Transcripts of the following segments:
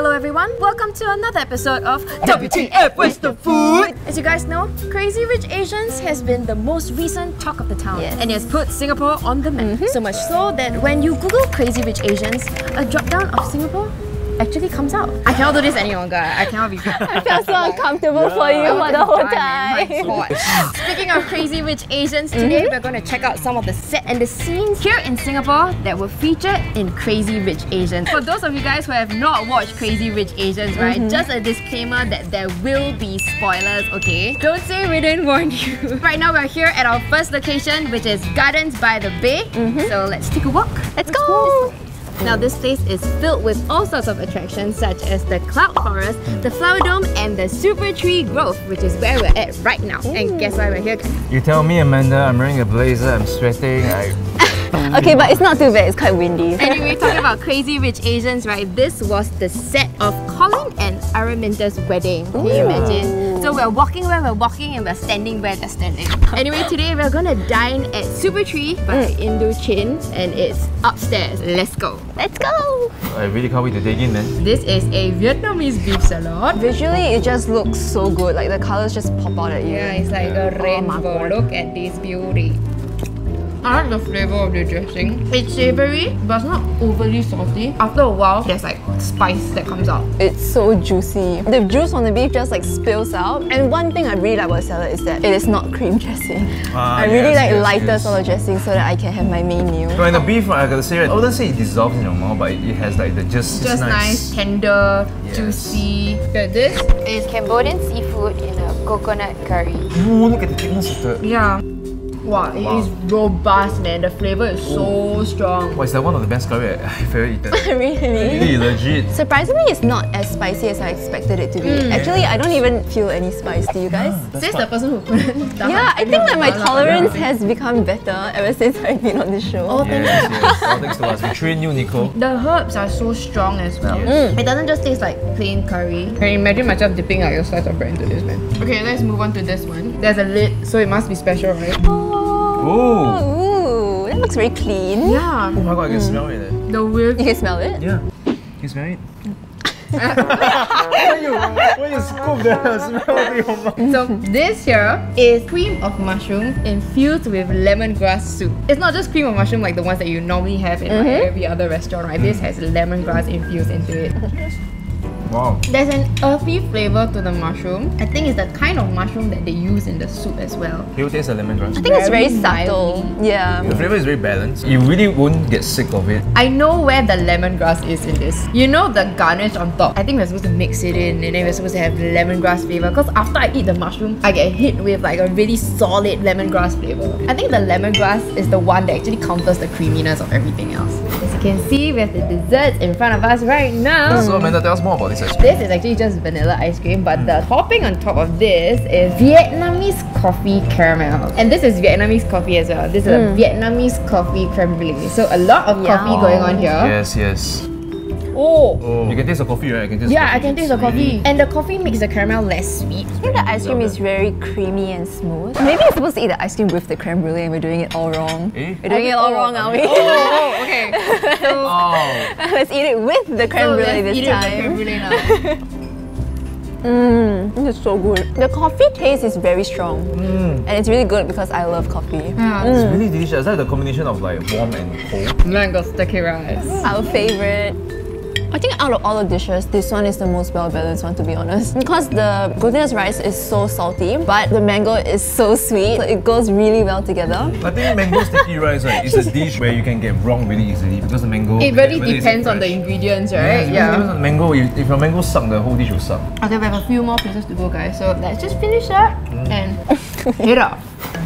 Hello everyone, welcome to another episode of WTF Where's the Food? As you guys know, Crazy Rich Asians has been the most recent talk of the town, and it has put Singapore on the map. So much so that when you Google Crazy Rich Asians, a drop down of Singapore actually comes out. I cannot do this any longer. I cannot be I felt so uncomfortable for you for the whole time. Speaking of Crazy Rich Asians, today we're going to check out some of the set and the scenes here in Singapore that were featured in Crazy Rich Asians. For those of you guys who have not watched Crazy Rich Asians, right, just a disclaimer that there will be spoilers, okay? Don't say we didn't warn you. Right now we're here at our first location, which is Gardens by the Bay. So let's take a walk. Let's go! Now this place is filled with all sorts of attractions such as the Cloud Forest, the Flower Dome and the Supertree Grove, which is where we're at right now. And guess why we're here? You tell me, Amanda, I'm wearing a blazer, I'm sweating, Okay, but it's not too bad, it's quite windy. Anyway, talking about Crazy Rich Asians, right? This was the set of Colin and Araminta's wedding. Can you imagine? So we're walking where we're walking and we're standing where they're standing. Anyway, today we're gonna dine at Supertree by IndoChine and it's upstairs. Let's go. Let's go! I really can't wait to dig in, man. This is a Vietnamese beef salad. Visually, it just looks so good. Like the colors just pop out at you. Yeah, it's like a rainbow. Look at this beauty. I like the flavour of the dressing. It's savoury, but it's not overly salty. After a while, there's like spice that comes out. It's so juicy. The juice on the beef just like spills out. And one thing I really like about the salad is that it is not cream dressing. I really like lighter sort of dressing so that I can have my main meal. So in the beef, I gotta say, I wouldn't say it dissolves in your mouth, but it has like the just nice, tender, juicy. Okay, this is Cambodian seafood in a coconut curry. Ooh, look at the thickness of the... Yeah. Wow, it is robust, man. The flavour is so strong. Wow, it's like one of the best curry I've ever eaten. Really? Really legit. Surprisingly, it's not as spicy as I expected it to be. Actually, I don't even feel any spice. Do you guys? Says the person who couldn't. Yeah, I think that my tolerance has become better ever since I've been on this show. Oh, Yes. All thanks to us. We train you, Nicole. The herbs are so strong as well. It doesn't just taste like plain curry. Can you imagine myself dipping like a slice of bread into this, man? Okay, let's move on to this one. There's a lid, so it must be special, right? Ooh, that looks very clean. Yeah. Oh my god, I can smell it. The whiff. You can smell it? Yeah. Can you smell it? when you scoop the smell of your mouth. So this here is cream of mushroom infused with lemongrass soup. It's not just cream of mushroom like the ones that you normally have in like every other restaurant, right? This has lemongrass infused into it. Wow. There's an earthy flavour to the mushroom. I think it's the kind of mushroom that they use in the soup as well. You taste the lemongrass? I think it's very Very subtle. lively. Yeah. The flavour is very balanced. You really won't get sick of it. I know where the lemongrass is in this. You know the garnish on top. I think we're supposed to mix it in and then we're supposed to have lemongrass flavour because after I eat the mushroom, I get hit with like a really solid lemongrass flavour. I think the lemongrass is the one that actually counters the creaminess of everything else. As you can see, we have the desserts in front of us right now. So Amanda, tell us more about this ice cream. This is actually just vanilla ice cream, but the topping on top of this is Vietnamese coffee caramel. And this is Vietnamese coffee as well. This is a Vietnamese coffee creme brulee. So a lot of coffee going on here. Yes. Oh. You can taste the coffee, right? I can taste Yeah, the I can taste the coffee. And the coffee makes the caramel less sweet. I think the ice cream is very creamy and smooth. Maybe we're supposed to eat the ice cream with the creme brulee and we're doing it all wrong. We're doing it all wrong, are we? Okay. So Let's eat it with the creme brulee let's this eat time. it with the creme brulee now. This is so good. The coffee taste is very strong. And it's really good because I love coffee. It's really delicious. It's like the combination of like warm and cold. Mango sticky rice. Our favorite. I think out of all the dishes, this one is the most well-balanced one, to be honest. Because the glutinous rice is so salty, but the mango is so sweet. So it goes really well together. I think mango sticky rice, right, is a dish where you can get wrong really easily because the mango... It really depends on the ingredients, right? Yeah. Mango, if your mango suck, the whole dish will suck. Okay, we have a few more places to go, guys. So let's just finish that and head off.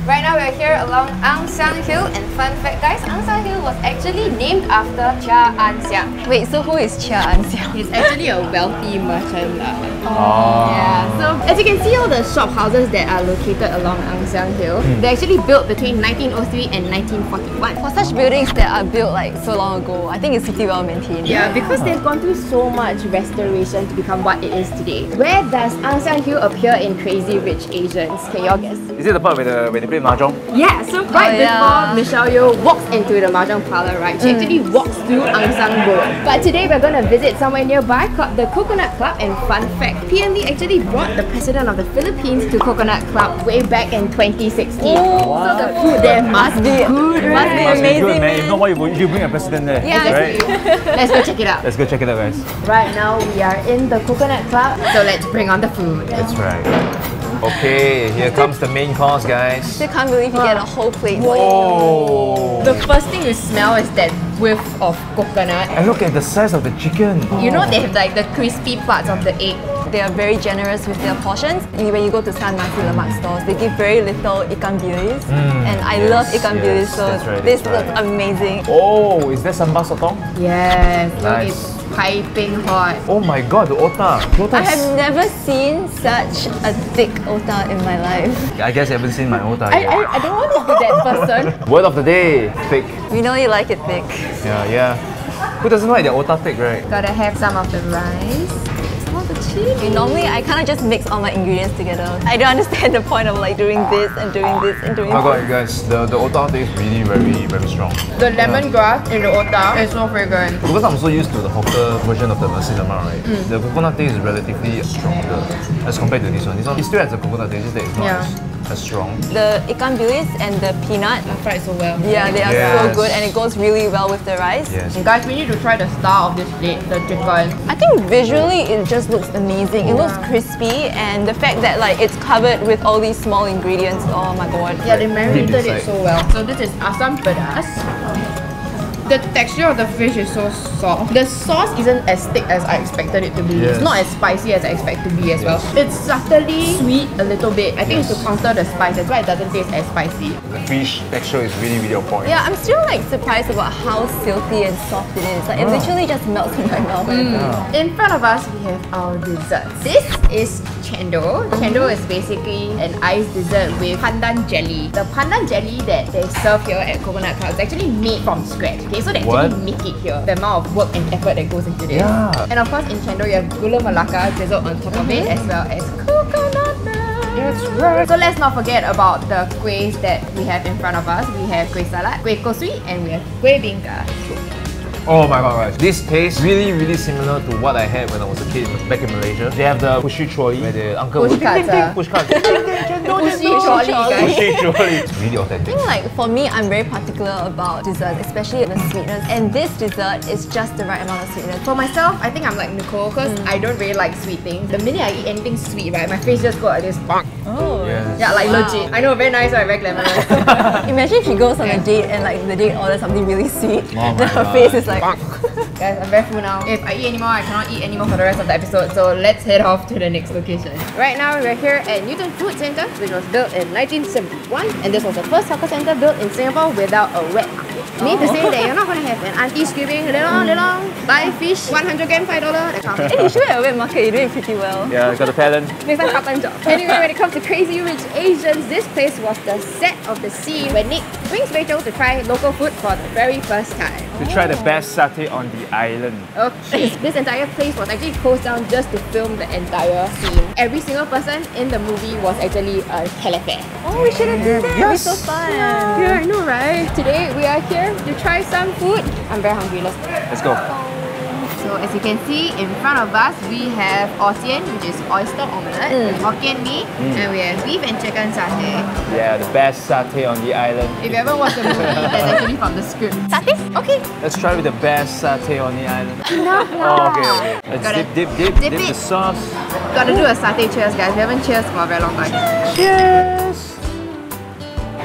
Right now we're here along Ang Siang Hill, and fun fact guys, Ang Siang Hill was actually named after Chia An Siang. Wait, so who is Chia An Siang? He's actually a wealthy merchant. Yeah, so as you can see all the shop houses that are located along Ang Siang Hill, they're actually built between 1903 and 1941. For such buildings that are built like so long ago, I think it's pretty well maintained. Yeah, because they've gone through so much restoration to become what it is today. Where does Ang Siang Hill appear in Crazy Rich Asians? Can y'all guess? Is it the part where they play play mahjong? Yeah, so right before Michelle Yeoh walks into the mahjong parlor, right, she actually walks through Angsang Road. But today we're going to visit somewhere nearby called the Coconut Club, and fun fact, PND actually brought the president of the Philippines to Coconut Club way back in 2016. So the food there must be good, Must be Must be amazing, good, man. man. If not, why would you bring a president there? Yeah, right? let's go check it out. Let's go check it out, guys. Right now we are in the Coconut Club, so let's bring on the food. That's right. Okay, here comes the main course, guys. I can't believe you get a whole plate. Oh! The first thing you smell is that whiff of coconut. And look at the size of the chicken. You know they have like the crispy parts of the egg. They are very generous with their portions. When you go to some nasi lemak stores, they give very little ikan bilis. And I love ikan bilis, so that's right, this that's looks right. amazing. Oh, is that sambal sotong? Yes, look, Nice. it's piping hot. Oh my god, the otah. The otah I have never seen such a thick otah in my life. I guess you haven't seen my otah I yet. don't want to be that person. Word of the day, thick. We know you like it thick. Yeah. Who doesn't like their otah thick, right? Gotta have some of the rice, some of the chili. Normally, I kind of just mix all my ingredients together. I don't understand the point of like doing this and doing this and doing Oh my this. god, guys, the otah tastes really very strong. The lemongrass in the otah is so fragrant. Because I'm so used to the hawker version of the nasi lemak, right? The coconut taste is relatively stronger as compared to this one. This one, it still has a coconut taste, just that it's not as strong. The ikan bilis and the peanut, Fried so well. yeah, they are so good and it goes really well with the rice. Yes. And guys, we need to try the star of this plate, the chicken. I think visually it just looks amazing. It looks crispy and the fact that like it's covered with all these small ingredients, oh my god. Yeah, they marinated Deep it so well. So this is ASSAM PEDAS. The texture of the fish is so soft. The sauce isn't as thick as I expected it to be. Yes. It's not as spicy as I expect to be as well. It's subtly sweet a little bit. I think it's to counter the spice. That's why it doesn't taste as spicy. The fish texture is really on point. Yeah, I'm still like surprised about how silky and soft it is. Like it literally just melts in my mouth. In front of us, we have our desserts. This is CENDOL. CENDOL is basically an iced dessert with pandan jelly. The pandan jelly that they serve here at Coconut Club is actually made from scratch. Okay, so they actually What? make it here. The amount of work and effort that goes into this. Yeah. And of course, in CENDOL, you have gula melaka drizzled on top of it, as well as coconut milk. That's right. So let's not forget about the kuehs that we have in front of us. We have kueh salad, kueh kosui, and we have kueh bingka. Oh my god, guys. This tastes really similar to what I had when I was a kid back in Malaysia. They have the pushi trolley where the uncle Push would carts, push carts. Pushi trolley, guys. Pushi trolley. It's really I authentic. think like for me, I'm very particular about desserts, especially the sweetness. And this dessert is just the right amount of sweetness. For myself, I think I'm like Nicole because I don't really like sweet things. The minute I eat anything sweet, right, my face just goes like this. Oh. Yes. Yeah, like legit. I know, very nice, right? Very glamorous. Imagine if she goes on a date and like the date orders something really sweet. Oh my then her God. face is like. Guys, I'm very full now. If I eat anymore, I cannot eat anymore for the rest of the episode. So let's head off to the next location. Right now, we're here at Newton Food Centre, which was built in 1971. And this was the first hawker centre built in Singapore without a wet market. Mean to say that you're not going to have an auntie screaming, Lelong, buy fish, 100 gram, $5, that kind of thing. Hey, you should have a wet market, you're doing pretty well. Yeah, got the talent. Next time, part-time job. Anyway, when it comes to Crazy Rich Asians, this place was the set of the scene when Nick brings Rachel to try local food for the very first time. To try the best satay on the island. Okay, this entire place was actually closed down just to film the entire scene. Every single person in the movie was actually a telepath. Oh, we should have done that. It'd be so fun. Yeah, I know, right? Today we are here to try some food. I'm very hungry. Let's go. So as you can see in front of us, we have Ossian, which is oyster omelette, Hokkien mee, and we have beef and chicken satay. Yeah, the best satay on the island. If you ever watched the movie, that's actually from the script. Satay? Okay. Let's try with the best satay on the island. Enough Oh, okay. Let's Gotta dip dip the it. sauce. Gotta do a satay cheers, guys. We haven't cheers for a very long time. Cheers!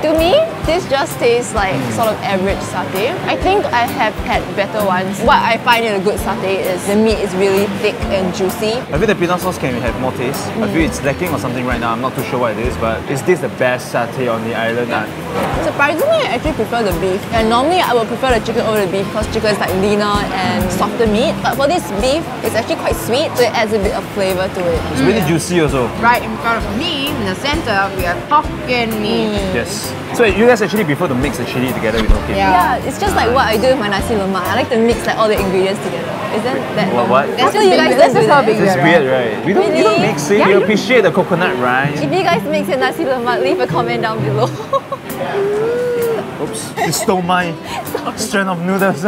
To me, this just tastes like sort of average satay. I think I have had better ones. What I find in a good satay is the meat is really thick and juicy. I feel the peanut sauce can have more taste. I feel it's lacking or something right now. I'm not too sure what it is, but is this the best satay on the island? Surprisingly, I actually prefer the beef. And normally I would prefer the chicken over the beef because chicken is like leaner and softer meat. But for this beef, it's actually quite sweet, so it adds a bit of flavour to it. It's really juicy also. Right in front of me, in the center, we have Hokkien mee. Yes. So you guys actually prefer to mix the chili together with okay? Yeah, it's just like what I do with my nasi lemak. I like to mix like all the ingredients together. Isn't that What? That's what you guys This is how do. big It's weird, right? We don't, you don't mix it. You appreciate the coconut rice. If you guys mix your nasi lemak, leave a comment down below. Oops, you stole my strand of noodles.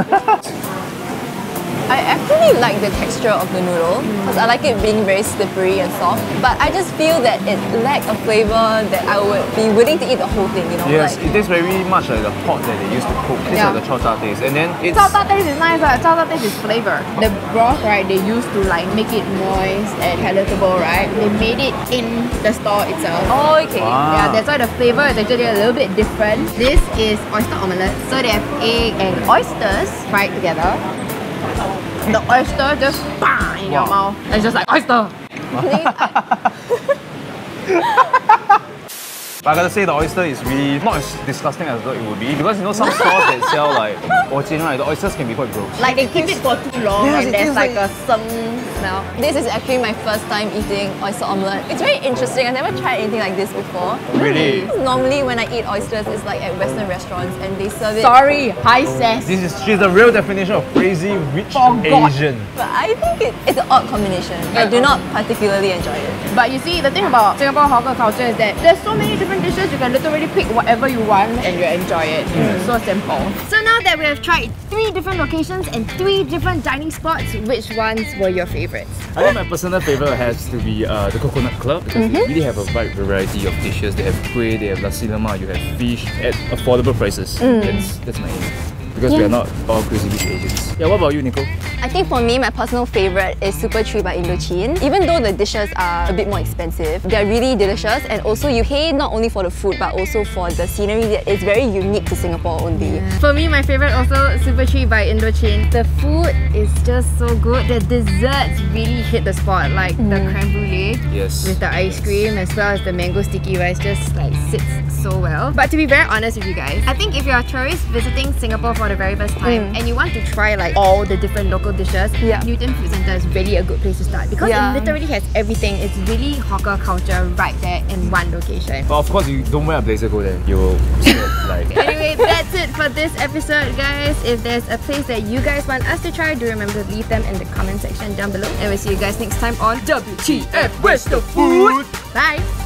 I actually like the texture of the noodle because I like it being very slippery and soft. But I just feel that it lacks a flavor that I would be willing to eat the whole thing, you know? Yes, Like, it tastes very much like the pot that they used to cook. It's like the chota taste. And then it's... Chota taste is nice, but chota taste is flavor. The broth, right, they used to like make it moist and palatable, right? They made it in the store itself. oh, okay. Wow. Yeah, that's why the flavor is actually a little bit different. This is oyster omelette. So they have egg and oysters fried together. The oyster just bang in your mouth. It's just like oyster. But I gotta say the oyster is really not as disgusting as I thought it would be, because you know some stores that sell like orchid, right, the oysters can be quite gross. Like they keep it for too long Yes, and it there's tastes like a sung smell. This is actually my first time eating oyster omelette. It's very interesting. I've never tried anything like this before. Really? Normally when I eat oysters, it's like at Western restaurants and they serve it. Sorry, high sass. She's the real definition of crazy rich Asian. But I think it's an odd combination. I do not particularly enjoy it. But you see, the thing about Singapore hawker culture is that there's so many different dishes, you can literally pick whatever you want and you enjoy it. So simple. So now that we have tried 3 different locations and 3 different dining spots, which ones were your favorites? I think my personal favorite has to be the Coconut Club, because they really have a wide variety of dishes. They have kueh, they have nasi lemak, you have fish at affordable prices. That's my aim. Because we are not all crazy rich Asians. Yeah, what about you, Nicole? I think for me, my personal favorite is Supertree by IndoChine. Even though the dishes are a bit more expensive, they're really delicious, and also you pay not only for the food but also for the scenery that is very unique to Singapore only. For me, my favorite also Supertree by IndoChine. The food is just so good. The desserts really hit the spot, like the creme brulee with the ice cream as well as the mango sticky rice just like sits so well. But to be very honest with you guys, I think if you're a tourist visiting Singapore for the very first time and you want to try like all the different local dishes, Newton Food Centre is really a good place to start because it literally has everything. It's really hawker culture right there in one location. But of course, you don't wear a blazer, go there. You will like... Anyway, that's it for this episode, guys. If there's a place that you guys want us to try, do remember to leave them in the comment section down below. And we'll see you guys next time on WTF Where's the Food? Bye!